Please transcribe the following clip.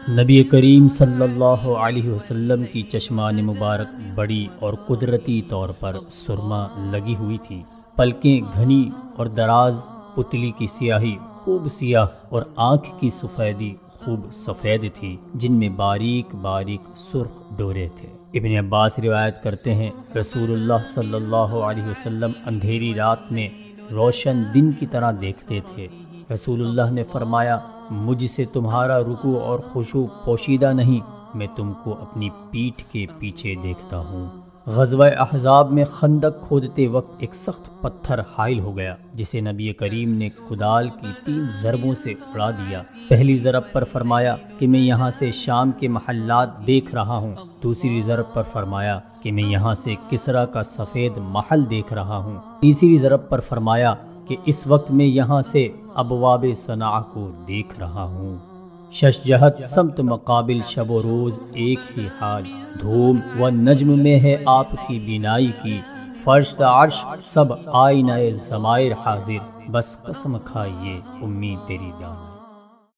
نبی کریم صلی اللہ علیہ وسلم کی چشمان مبارک بڑی اور قدرتی طور پر سرما لگی ہوئی تھی، پلکیں گھنی اور دراز، پتلی کی سیاہی خوب سیاہ اور آنکھ کی سفیدی خوب سفید تھی، جن میں باریک باریک سرخ ڈورے تھے۔ ابن عباس روایت کرتے ہیں، رسول اللہ صلی اللہ علیہ وسلم اندھیری رات میں روشن دن کی طرح دیکھتے تھے۔ رسول اللہ نے فرمایا، مجھ سے تمہارا رکوع اور خشوع پوشیدہ نہیں، میں تم کو اپنی پیٹھ کے پیچھے دیکھتا ہوں۔ غزوہ احزاب میں خندق کھودتے وقت ایک سخت پتھر حائل ہو گیا، جسے نبی کریم نے کدال کی 3 ضربوں سے اڑا دیا۔ پہلی ضرب پر فرمایا کہ میں یہاں سے شام کے محلات دیکھ رہا ہوں، دوسری ضرب پر فرمایا کہ میں یہاں سے کسریٰ کا سفید محل دیکھ رہا ہوں، تیسری ضرب پر فرمایا کہ اس وقت میں یہاں سے ابواب صنعاء کو دیکھ رہا ہوں۔ 6 جہت سمت مقابل شب و روز ایک ہی حال، دھوم و نجم میں ہے آپ کی بینائی کی، فرش و عرش سب آئینہ ضمائر حاضر، بس قسم کھائیے امی تیری دانائی۔